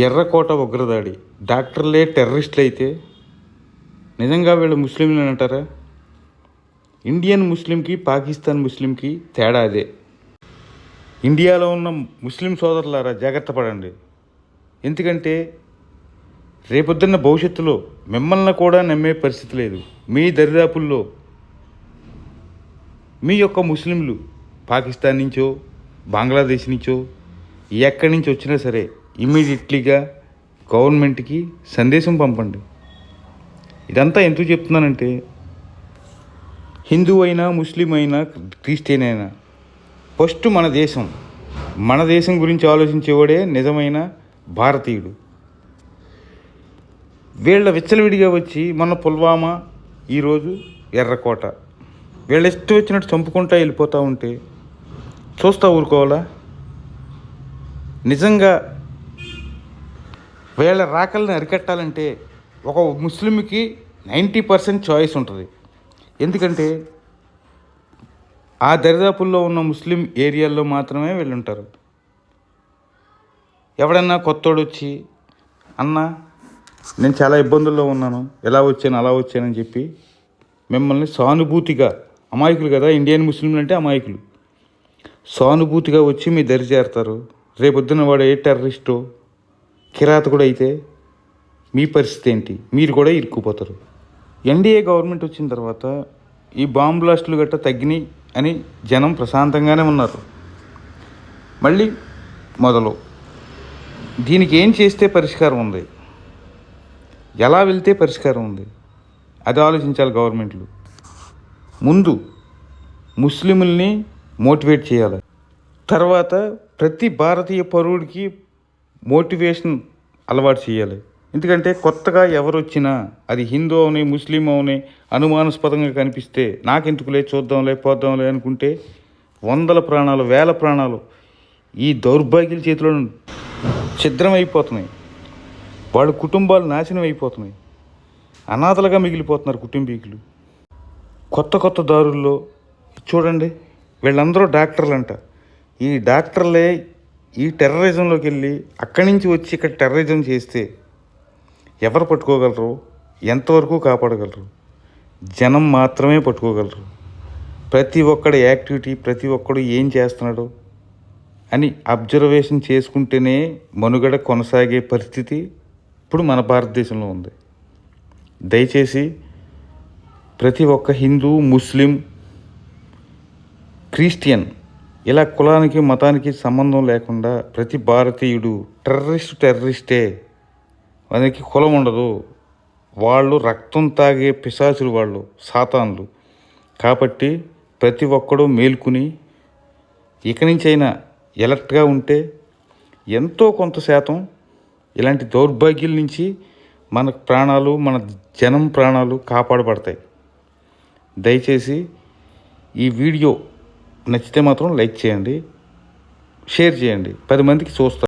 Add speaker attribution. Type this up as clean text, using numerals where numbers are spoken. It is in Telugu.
Speaker 1: ఎర్రకోట ఉగ్రదాడి, డాక్టర్లే టెర్రరిస్టులు అయితే నిజంగా వీళ్ళు ముస్లింలు అంటారా? ఇండియన్ ముస్లింకి పాకిస్తాన్ ముస్లింకి తేడా అదే. ఇండియాలో ఉన్న ముస్లిం సోదరులారా జాగ్రత్త పడండి. ఎందుకంటే రేపొద్దున్న భవిష్యత్తులో మిమ్మల్ని కూడా నమ్మే పరిస్థితి లేదు. మీ దరిదాపుల్లో మీ యొక్క ముస్లింలు పాకిస్తాన్ నుంచో బంగ్లాదేశ్ నుంచో ఎక్కడి నుంచి వచ్చినా సరే ఇమ్మీడియట్లీగా గవర్నమెంట్కి సందేశం పంపండి. ఇదంతా ఎందుకు చెప్తున్నానంటే, హిందూ అయినా ముస్లిం అయినా క్రిస్టియన్ అయినా ఫస్ట్ మన దేశం గురించి ఆలోచించేవాడే నిజమైన భారతీయుడు. వీళ్ళ విచ్చలవిడిగా వచ్చి మన పుల్వామా, ఈరోజు ఎర్రకోట, వీళ్ళ ఇష్టం వచ్చినట్టు చంపుకుంటా వెళ్ళిపోతూ ఉంటే చూస్తూ ఊరుకోవాలా? నిజంగా వీళ్ళ రాకల్ని అరికట్టాలంటే ఒక ముస్లింకి 90% చాయిస్ ఉంటుంది. ఎందుకంటే ఆ దరిదాపుల్లో ఉన్న ముస్లిం ఏరియాల్లో మాత్రమే వీళ్ళుంటారు. ఎవడన్నా కొత్తోడు వచ్చి, అన్న నేను చాలా ఇబ్బందుల్లో ఉన్నాను, ఎలా వచ్చాను అలా వచ్చానని చెప్పి మిమ్మల్ని సానుభూతిగా, అమాయకులు కదా ఇండియన్ ముస్లింలు అంటే అమాయకులు, సానుభూతిగా వచ్చి మీ దరి చేరతారు. రేపొద్దున వాడు ఏ టెర్రరిస్టో కిరాతకుడు అయితే మీ పరిస్థితి ఏంటి? మీరు కూడా ఇరుక్కుపోతారు. ఎన్డీఏ గవర్నమెంట్ వచ్చిన తర్వాత ఈ బాంబు బ్లాస్టులు గట్రా తగ్గినాయి అని జనం ప్రశాంతంగానే ఉన్నారు. మళ్ళీ మొదలు. దీనికి ఏం చేస్తే పరిష్కారం ఉంది, ఎలా వెళ్తే పరిష్కారం ఉంది, అది ఆలోచించాలి గవర్నమెంట్లు. ముందు ముస్లింల్ని మోటివేట్ చేయాలి. తర్వాత ప్రతి భారతీయ పౌరుడికి మోటివేషన్ అలవాటు చేయాలి. ఎందుకంటే కొత్తగా ఎవరు వచ్చినా, అది హిందూ అవని ముస్లిం అవని, అనుమానాస్పదంగా కనిపిస్తే నాకెందుకులే, చూద్దాంలే, పోద్దాంలే అనుకుంటే 100 ప్రాణాలు 1000 ప్రాణాలు ఈ దౌర్భాగ్యుల చేతిలో ఛిద్రం అయిపోతున్నాయి. వాళ్ళ కుటుంబాలు నాశనం అయిపోతున్నాయి. అనాథలుగా మిగిలిపోతున్నారు కుటుంబీకులు. కొత్త దారుల్లో చూడండి, వీళ్ళందరూ డాక్టర్లు అంట. ఈ డాక్టర్లే ఈ టెర్రరిజంలోకి వెళ్ళి అక్కడి నుంచి వచ్చి ఇక్కడ టెర్రరిజం చేస్తే ఎవరు పట్టుకోగలరు? ఎంతవరకు కాపాడగలరు? జనం మాత్రమే పట్టుకోగలరు. ప్రతి ఒక్కడి యాక్టివిటీ, ప్రతి ఒక్కడు ఏం చేస్తున్నాడు అని అబ్జర్వేషన్ చేసుకుంటేనే మనుగడ కొనసాగే పరిస్థితి ఇప్పుడు మన భారతదేశంలో ఉంది. దయచేసి ప్రతి ఒక్క హిందూ, ముస్లిం, క్రిస్టియన్, ఇలా కులానికి మతానికి సంబంధం లేకుండా ప్రతి భారతీయుడు టెర్రరిస్టే. వానికి కులం ఉండదు. వాళ్ళు రక్తం తాగే పిశాచులు, వాళ్ళు సాతాన్లు. కాబట్టి ప్రతి ఒక్కడూ మేల్కొని ఇక నుంచైనా ఎలర్ట్గా ఉంటే ఎంతో కొంత శాతం ఇలాంటి దౌర్భాగ్యుల నుంచి మన ప్రాణాలు, మన జనం ప్రాణాలు కాపాడబడతాయి. దయచేసి ఈ వీడియో నచ్చితే మాత్రం లైక్ చేయండి, షేర్ చేయండి, 10 మందికి చూస్తారు.